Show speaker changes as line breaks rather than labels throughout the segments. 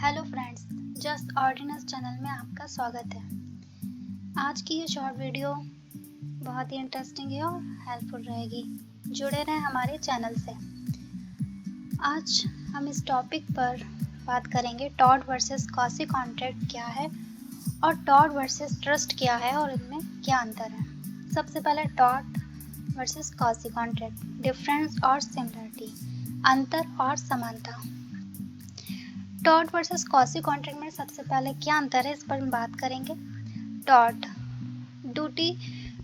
Hello friends, just ऑर्डिनस channel में आपका स्वागत है। आज की ये शॉर्ट वीडियो बहुत ही इंटरेस्टिंग है और हेल्पफुल रहेगी। जुड़े रहें हमारे चैनल से। आज हम इस टॉपिक पर बात करेंगे टॉड वर्सेस कॉसी कॉन्ट्रैक्ट क्या है और टॉड वर्सेस ट्रस्ट क्या है और इनमें क्या अंतर है। सबसे पहले टॉड वर्सेस कॉसी कॉन्ट्रैक्ट, डिफरेंस और सिमिलरिटी, अंतर और समानता। टॉड वर्सेस कॉसी कॉन्ट्रैक्ट में सबसे पहले क्या अंतर है इस पर हम बात करेंगे। टॉड, ड्यूटी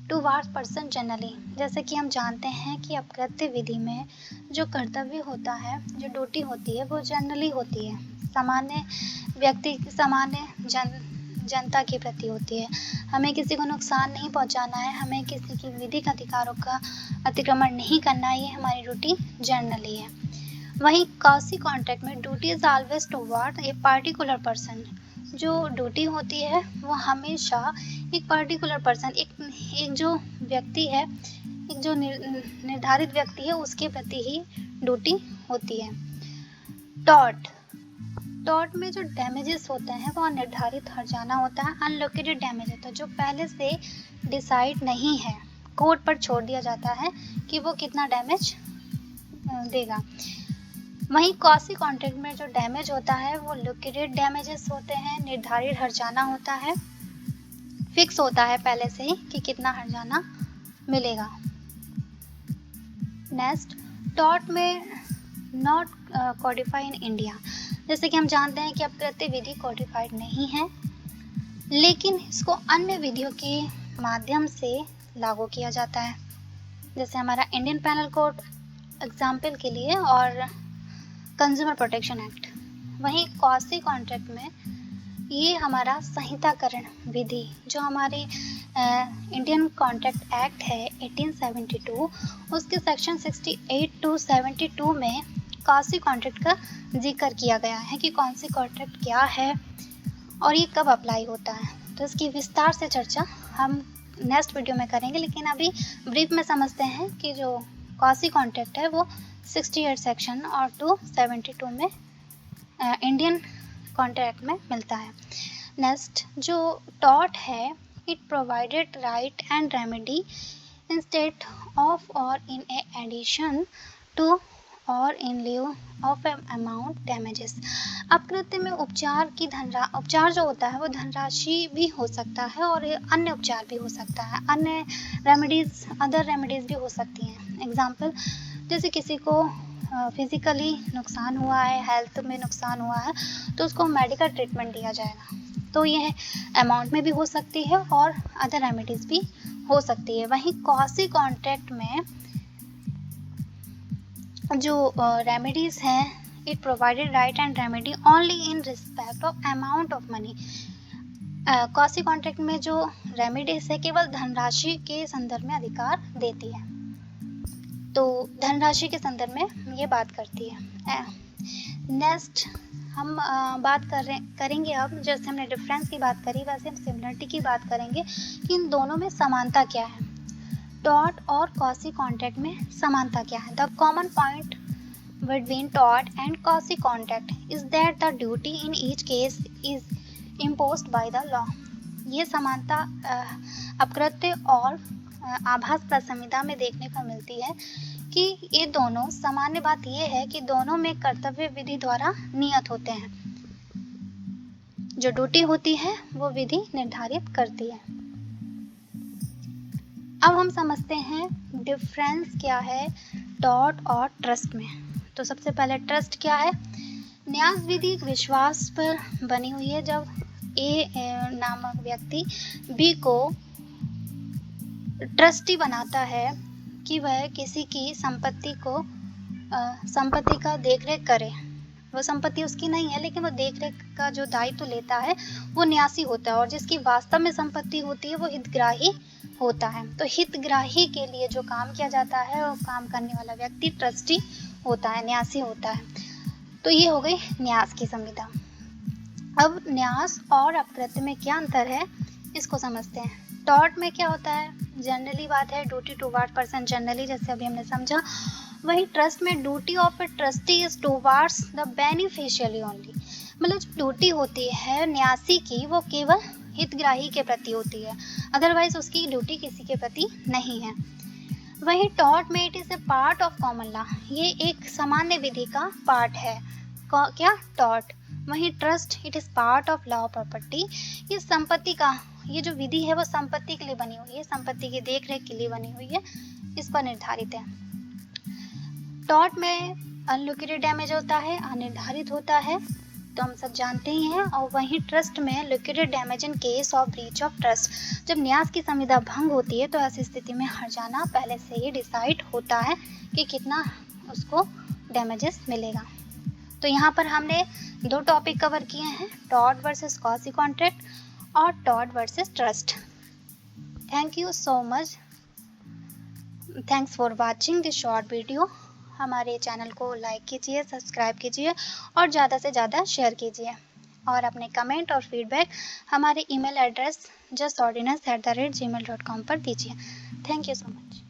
टुवार्ड्स पर्सन जनरली, जैसे कि हम जानते हैं कि अपकृत्य विधि में जो कर्तव्य होता है, जो ड्यूटी होती है वो जनरली होती है, सामान्य व्यक्ति, सामान्य जनता के प्रति होती है। हमें किसी को नुकसान नहीं पहुंचाना है, हमें किसी की विधिक अधिकारों का अतिक्रमण नहीं करना है, ये हमारी ड्यूटी जनरली है। वहीं कॉसी कॉन्ट्रैक्ट में duty is always toward a particular person, जो ड्यूटी होती है वो हमेशा एक पार्टिकुलर पर्सन, एक जो व्यक्ति है, एक जो निर्धारित व्यक्ति है उसके प्रति ही ड्यूटी होती है। टॉट में जो डैमेजेस होते हैं वो अनिर्धारित हर्जाना होता है, अनलोकेटेड डैमेज होता है, जो पहले से डिसाइड नहीं है, कोर्ट पर छोड़ दिया जाता है कि वो कितना डैमेज देगा। वहीं कॉसी कॉन्ट्रैक्ट में जो डैमेज होता है वो लोकेटेड डैमेजेस होते हैं, निर्धारित हर्जाना होता है, फिक्स होता है पहले से ही कि कितना हर्जाना मिलेगा। नेक्स्ट, टॉट में नॉट कोडिफाई इन इंडिया, जैसे कि हम जानते हैं कि अपकृत्य विधि कोडिफाइड नहीं है, लेकिन इसको अन्य विधियों के माध्यम से लागू किया जाता है, जैसे हमारा इंडियन पैनल कोड एग्जाम्पल के लिए और कंज्यूमर प्रोटेक्शन एक्ट। वहीं कॉसी कॉन्ट्रैक्ट में ये हमारा संहिताकरण विधि, जो हमारे इंडियन कॉन्ट्रैक्ट एक्ट है 1872, उसके सेक्शन 68 to 72 में कॉसी कॉन्ट्रैक्ट का जिक्र किया गया है कि कॉसी कॉन्ट्रैक्ट क्या है और ये कब अप्लाई होता है। तो इसकी विस्तार से चर्चा हम नेक्स्ट वीडियो में करेंगे, लेकिन अभी ब्रीफ में समझते हैं कि जो कॉसी कॉन्ट्रैक्ट है वो 68 सेक्शन और 272 में इंडियन कॉन्ट्रैक्ट में मिलता है। नेक्स्ट, जो टॉट है, it provided right and remedy instead of और इन एडिशन टू और इन लिeu ऑफ अमाउंट डैमेजेस। अपकृत्य में उपचार जो होता है वो धनराशि भी हो सकता है और अन्य उपचार भी हो सकता है, अन्य रेमेडीज, अदर रेमेडीज भी हो सकती हैं। एग्जाम्पल, जैसे किसी को फिजिकली नुकसान हुआ है, हेल्थ में नुकसान हुआ है, तो उसको मेडिकल ट्रीटमेंट दिया जाएगा, तो यह अमाउंट में भी हो सकती है और अदर रेमेडीज भी हो सकती है। वहीं कॉसी कॉन्ट्रैक्ट में जो रेमेडीज हैं, it provided right and remedy only in respect of amount of money. Quasi contract में जो रेमेडीज है केवल धनराशि के संदर्भ में अधिकार देती है, तो धनराशि के संदर्भ में ये बात करती है। नेक्स्ट, हम बात करेंगे अब, जैसे हमने डिफरेंस की बात करी वैसे हम सिमिलरिटी की बात करेंगे कि इन दोनों में समानता क्या है। टॉट और कॉसी कॉन्ट्रैक्ट में समानता क्या है। The common point between taught and quasi contract is that the duty in each case is imposed by the law. ये समानता अपकृत्य और आभास संहिता में देखने को मिलती है कि ये दोनों, सामान्य बात ये है कि दोनों में कर्तव्य विधि द्वारा नियत होते हैं, जो ड्यूटी होती है वो विधि निर्धारित करती है। अब हम समझते हैं डिफरेंस क्या है टॉट और ट्रस्ट में। तो सबसे पहले ट्रस्ट क्या है। न्यास विधि विश्वास पर बनी हुई है। जब ए नामक व्यक्ति बी को ट्रस्टी बनाता है कि वह किसी की संपत्ति का देखरेख करे, वो संपत्ति उसकी नहीं है लेकिन वो देखरेख का जो दायित्व लेता है वो न्यासी होता है, और जिसकी वास्तव में संपत्ति होती है वो हितग्राही होता है। तो हितग्राही के लिए जो काम किया जाता है वो काम करने वाला व्यक्ति ट्रस्टी होता है, न्यासी होता है। तो ये हो गई न्यास की संविधा। अब न्यास और अपकृत्य में क्या अंतर है इसको समझते हैं। टॉट में क्या होता है, जनरली बात है, ड्यूटी टुवार्ड पर्सन जनरली, जैसे अभी हमने समझा। वहीं ट्रस्ट में duty of a trustee is towards the beneficiary only, मतलब जो ड्यूटी होती है न्यासी की वो केवल हितग्राही के प्रति होती है, अदरवाइज उसकी ड्यूटी किसी के प्रति नहीं है। वही टॉर्ट में it is a part of common law, ये एक सामान्य विधि का पार्ट है। क्या टॉर्ट। वही trust it is part of law property, ये संपत्ति का, ये जो विधि है वो संपत्ति के लिए बनी हुई है, संपत्ति की देखरेख के लिए बनी हुई है, इस पर निर्धारित है। टॉर्ट में अनलिक्विडेटेड डैमेज होता है, अनिर्धारित होता है, तो हम सब जानते ही हैं। और वहीं ट्रस्ट में liquidated damage in case of breach of trust, जब न्यास की संविदा भंग होती है तो ऐसी स्थिति में हर्जाना पहले से ही डिसाइड होता है कि कितना उसको डैमेजेस मिलेगा। तो यहाँ पर हमने 2 टॉपिक कवर किए हैं, टॉर्ट वर्सेस क्वासी कॉन्ट्रैक्ट और tort versus trust. Thank you so much, thanks for watching this short video. हमारे चैनल को लाइक कीजिए, सब्सक्राइब कीजिए और ज़्यादा से ज़्यादा शेयर कीजिए। और अपने कमेंट और फीडबैक हमारे ईमेल एड्रेस justordinance@gmail.com पर दीजिए। Thank you so much.